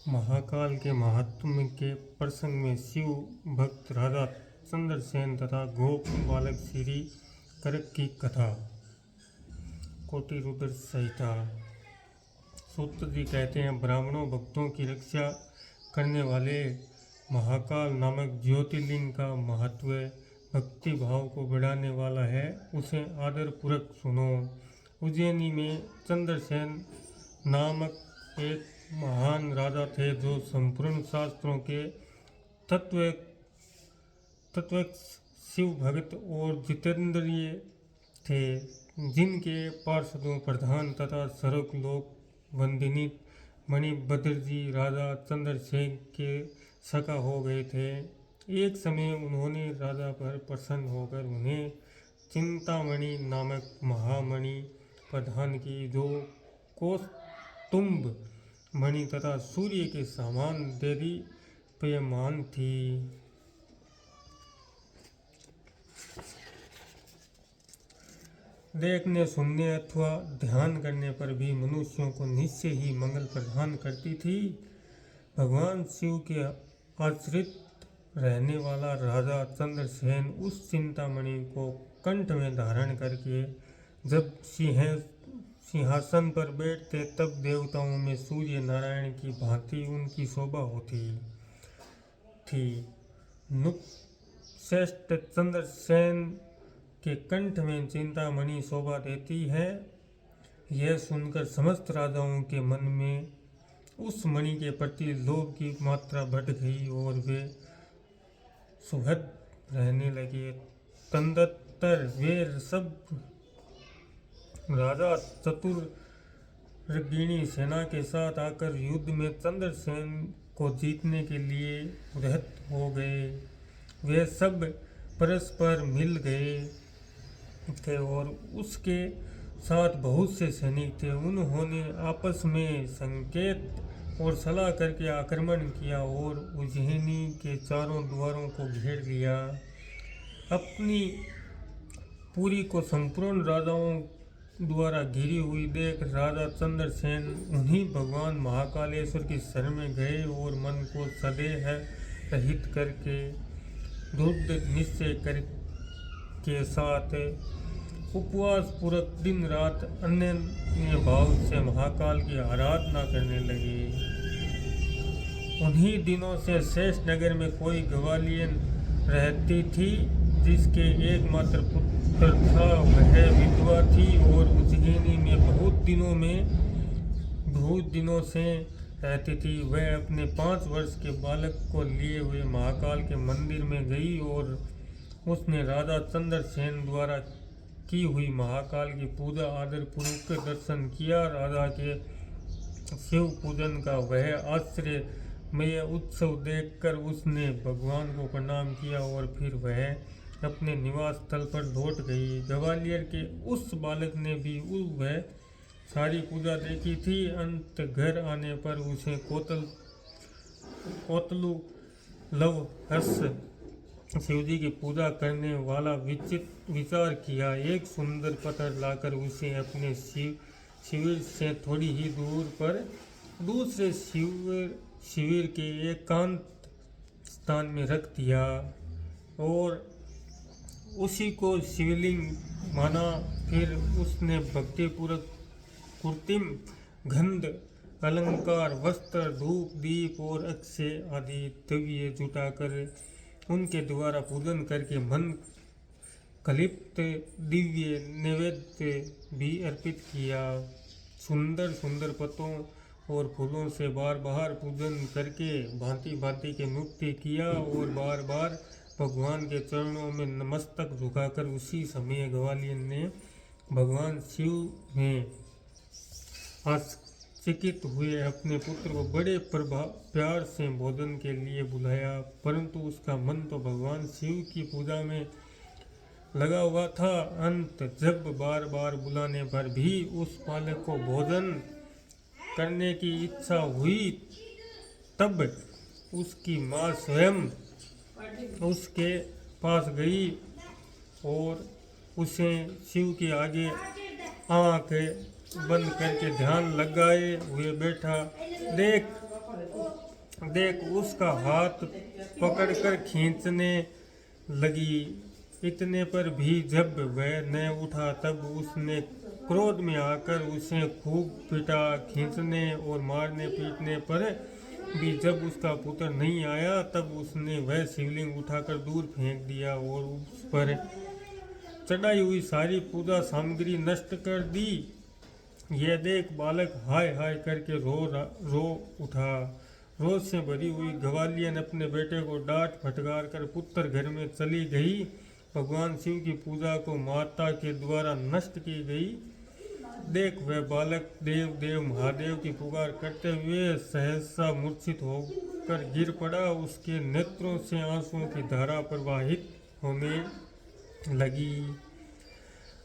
महाकाल के महात्म्य के प्रसंग में शिव भक्त राजा चंद्रसेन तथा गोप बालक श्री करक की कथा। कोटि रुद्र संहिता। सूत्र जी कहते हैं, ब्राह्मणों भक्तों की रक्षा करने वाले महाकाल नामक ज्योतिर्लिंग का महत्व भक्ति भाव को बढ़ाने वाला है, उसे आदर पूर्वक सुनो। उज्जैनी में चंद्रसेन नामक एक महान राजा थे जो संपूर्ण शास्त्रों के तत्व शिव भक्त और जितेंद्रिय थे, जिनके पार्षदों प्रधान तथा सर्वलोक वंदिनी मणिभद्र जी राजा चंद्रसेन के सखा हो गए थे। एक समय उन्होंने राजा पर प्रसन्न होकर उन्हें चिंतामणि नामक महामणि प्रदान की, जो कौस्तुभ मणि तथा सूर्य के समान देदीप्यमान थी। देखने, सुनने अथवा ध्यान करने पर भी मनुष्यों को निश्चय ही मंगल प्रदान करती थी। भगवान शिव के आश्रित रहने वाला राजा चंद्रसेन उस चिंतामणि को कंठ में धारण करके जब सिंहासन पर बैठते, तब देवताओं में सूर्य नारायण की भांति उनकी शोभा होती थी। नृपश्रेष्ठ चंद्रसेन के कंठ में चिंतामणि शोभा देती है। यह सुनकर समस्त राजाओं के मन में उस मणि के प्रति लोभ की मात्रा बढ़ गई और वे सुहृद रहने लगे। तदंतर वे सब राजा चतुर्गिणी सेना के साथ आकर युद्ध में चंद्रसेन को जीतने के लिए उद्यत हो गए। वे सब परस्पर मिल गए थे और उसके साथ बहुत से सैनिक थे। उन्होंने आपस में संकेत और सलाह करके आक्रमण किया और उज्जैनी के चारों द्वारों को घेर लिया। अपनी पुरी को संपूर्ण राजाओं द्वारा घिरी हुई देख राजा चंद्रसेन उन्हीं भगवान महाकालेश्वर की शरण में गए और मन को सदेह रहित करके दृढ़ निश्चय के साथ उपवास पूर्वक दिन रात अनन्य भाव से महाकाल की आराधना करने लगे। उन्हीं दिनों से शेष नगर में कोई ग्वालियन रहती थी, जिसके एकमात्र पुत्र था। वह विधवा थी और उज्जैनी में बहुत दिनों से रहती थी। वह अपने 5 वर्ष के बालक को लिए हुए महाकाल के मंदिर में गई और उसने राजा चंद्रसेन द्वारा की हुई महाकाल की पूजा आदर पूर्वक दर्शन किया। राजा के शिव पूजन का वह आश्चर्यमय उत्सव देखकर उसने भगवान को प्रणाम किया और फिर वह अपने निवास स्थल पर लौट गई। ग्वालियर के उस बालक ने भी वह सारी पूजा देखी थी। अंत घर आने पर उसे कोतलू लव हर्ष शिवजी की पूजा करने वाला विचार किया। एक सुंदर पत्थर लाकर उसे अपने शिविर से थोड़ी ही दूर पर दूसरे शिविर के एकांत स्थान में रख दिया और उसी को शिवलिंग माना। फिर उसने भक्तिपूर्वक कृत्रिम गंध, अलंकार, वस्त्र, धूप, दीप और अक्षय आदि द्रव्य जुटाकर उनके द्वारा पूजन करके मन कलिप्त दिव्य नैवेद्य भी अर्पित किया। सुंदर सुंदर पत्तों और फूलों से बार बार पूजन करके भांति भांति के नृत्य किया और बार बार भगवान के चरणों में नमस्तक झुकाकर उसी समय ग्वालियर ने भगवान शिव में आश्चर्यचकित हुए अपने पुत्र को बड़े प्यार से भोजन के लिए बुलाया, परंतु उसका मन तो भगवान शिव की पूजा में लगा हुआ था। अंत जब बार बार बुलाने पर भी उस बालक को भोजन करने की इच्छा हुई, तब उसकी माँ स्वयं उसके पास गई और उसे शिव के आगे आँख बंद करके ध्यान लगाए हुए बैठा देख देख उसका हाथ पकड़कर खींचने लगी। इतने पर भी जब वह न उठा तब उसने क्रोध में आकर उसे खूब पीटा। खींचने और मारने पीटने पर भी जब उसका पुत्र नहीं आया तब उसने वह शिवलिंग उठाकर दूर फेंक दिया और उस पर चढ़ाई हुई सारी पूजा सामग्री नष्ट कर दी। यह देख बालक हाय हाय करके रो उठा। रोज से भरी हुई ग्वालियन अपने बेटे को डांट फटकार कर पुत्र घर में चली गई। भगवान शिव की पूजा को माता के द्वारा नष्ट की गई। देख वह बालक देव देव महादेव की पुकार करते हुए सहसा मूर्छित होकर गिर पड़ा। उसके नेत्रों से आंसुओं की धारा प्रवाहित होने लगी।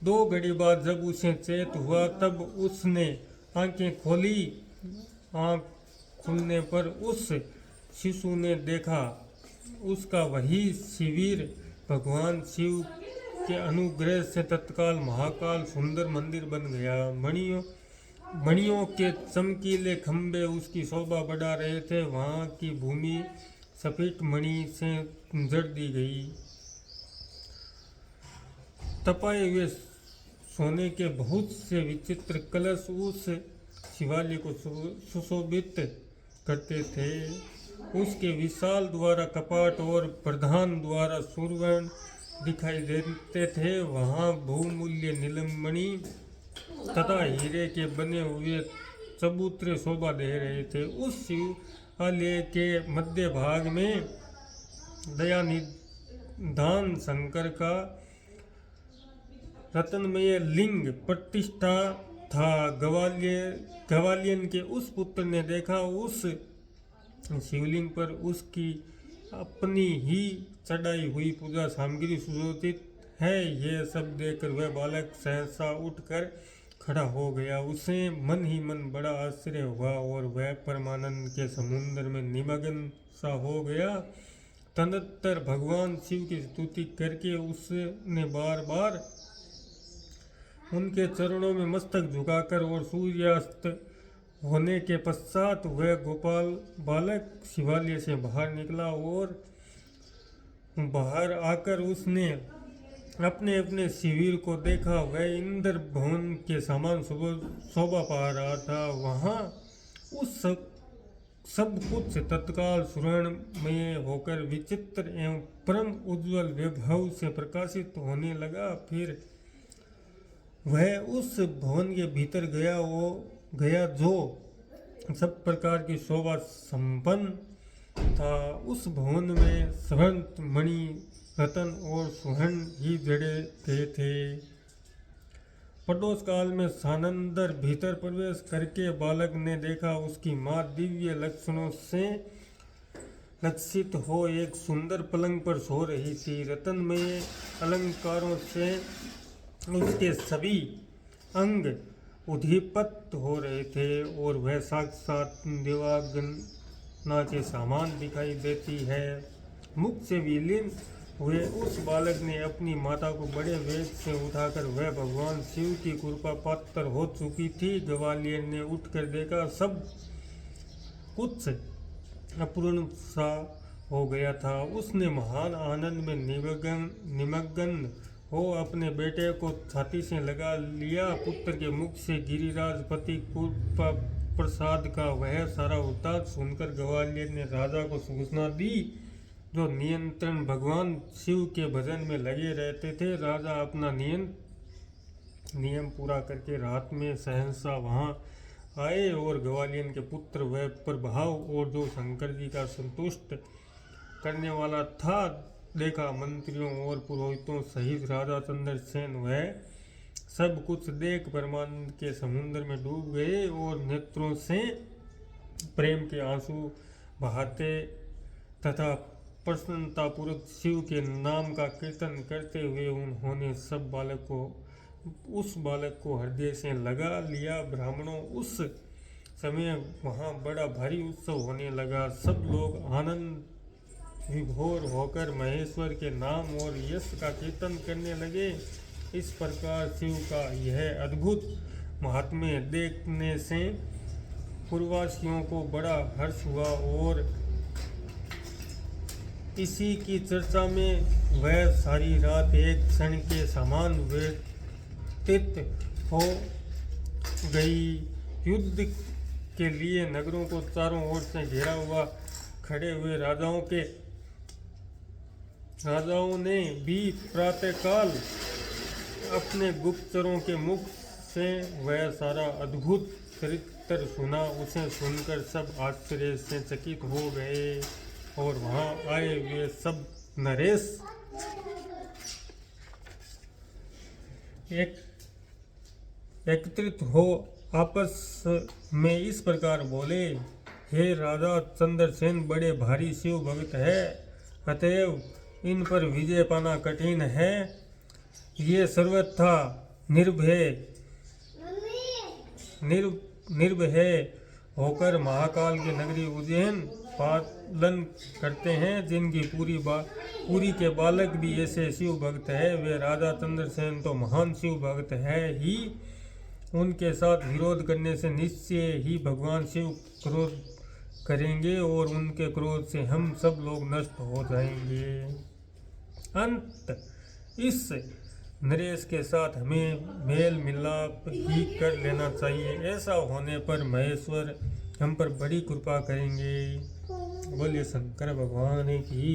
2 घड़ी बाद जब उसे चेत हुआ तब उसने आंखें खोली। आंख खुलने पर उस शिशु ने देखा उसका वही शिविर भगवान शिव के अनुग्रह से तत्काल महाकाल सुंदर मंदिर बन गया। मणियों के चमकीले खंभे उसकी शोभा बढ़ा रहे थे। वहाँ की भूमि सफेद मणि से जड़ दी गई। तपाए हुए सोने के बहुत से विचित्र कलश उस शिवालय को सुशोभित करते थे। उसके विशाल द्वारा कपाट और प्रधान द्वारा सुवर्ण दिखाई देते थे। वहाँ बहुमूल्य नीलमणि तथा हीरे के बने हुए चबूतरे शोभा दे रहे थे। उस शिवालय के मध्य भाग में दयानिधान शंकर का रत्नमय लिंग प्रतिष्ठा था। ग्वालियन के उस पुत्र ने देखा उस शिवलिंग पर उसकी अपनी ही चढ़ाई हुई पूजा सामग्री सुशोभित है। यह सब देखकर वह बालक सहसा उठकर खड़ा हो गया। उसे मन ही मन बड़ा आश्चर्य हुआ और वह परमानंद के समुद्र में निमग्न सा हो गया। तदनंतर भगवान शिव की स्तुति करके उसने बार बार उनके चरणों में मस्तक झुकाकर और सूर्यास्त होने के पश्चात वह गोपाल बालक शिवालय से बाहर निकला और बाहर आकर उसने अपने अपने शिविर को देखा। वह इंद्र भवन के समान शोभा पा रहा था। वहाँ उस सब कुछ तत्काल स्वर्णमय होकर विचित्र एवं परम उज्ज्वल वैभव से प्रकाशित होने लगा। फिर वह उस भवन के भीतर गया जो सब प्रकार की शोभा संपन्न था। उस भवन में स्वर्ण मणि रतन और सुवर्ण ही जड़े गए थे। पड़ोस काल में सानंदर भीतर प्रवेश करके बालक ने देखा उसकी माँ दिव्य लक्षणों से लक्षित हो एक सुंदर पलंग पर सो रही थी। रत्नमय अलंकारों से उसके सभी अंग उद्दीपित हो रहे थे और वह साक्षात देवांगना के समान दिखाई देती है। मुख से विलीन हुए उस बालक ने अपनी माता को बड़े वेग से उठाकर वह भगवान शिव की कृपा पात्र हो चुकी थी। ग्वालियर ने उठकर देखा सब कुछ अपूर्ण सा हो गया था। उसने महान आनंद में निमग्न हो अपने बेटे को छाती से लगा लिया। पुत्र के मुख से गिरिराजपति कृपा प्रसाद का वह सारा वृत्तांत सुनकर ग्वालियर ने राजा को सूचना दी जो नियंत्रण भगवान शिव के भजन में लगे रहते थे। राजा अपना नियम पूरा करके रात में सहसा वहाँ आए और ग्वालियर के पुत्र वह प्रभाव और जो शंकर जी का संतुष्ट करने वाला था देखा। मंत्रियों और पुरोहितों सहित राजा चंद्रसेन वह सब कुछ देख परमानंद के समुद्र में डूब गए और नेत्रों से प्रेम के आंसू बहाते तथा प्रसन्नतापूर्वक शिव के नाम का कीर्तन करते हुए उन्होंने उस बालक को हृदय से लगा लिया। ब्राह्मणों उस समय वहाँ बड़ा भारी उत्सव होने लगा। सब लोग आनंद विभोर होकर महेश्वर के नाम और यश का कीर्तन करने लगे। इस प्रकार शिव का यह अद्भुत महात्म्य देखने से पुरवासियों को बड़ा हर्ष हुआ और इसी की चर्चा में वह सारी रात एक क्षण के समान व्यतीत हो गई। युद्ध के लिए नगरों को चारों ओर से घेरा हुआ खड़े हुए राजाओं ने भी प्रातःकाल अपने गुप्तचरों के मुख से वह सारा अद्भुत चरित्र सुना। उसे सुनकर सब आश्चर्य से चकित हो गए और वहां आए वे सब नरेश एकत्रित हो आपस में इस प्रकार बोले, हे राजा चंद्रसेन बड़े भारी शिव भक्त है, अतएव इन पर विजय पाना कठिन है। ये सर्वथा निर्भय होकर महाकाल की नगरी उज्जैन पालन करते हैं, जिनकी पूरी के बालक भी ऐसे शिव भक्त है। वे राजा चंद्रसेन तो महान शिव भक्त है ही, उनके साथ विरोध करने से निश्चय ही भगवान शिव क्रोध करेंगे और उनके क्रोध से हम सब लोग नष्ट हो जाएंगे। अंत इस नरेश के साथ हमें मेल मिलाप ही कर लेना चाहिए। ऐसा होने पर महेश्वर हम पर बड़ी कृपा करेंगे। बोलिए शंकर भगवान की।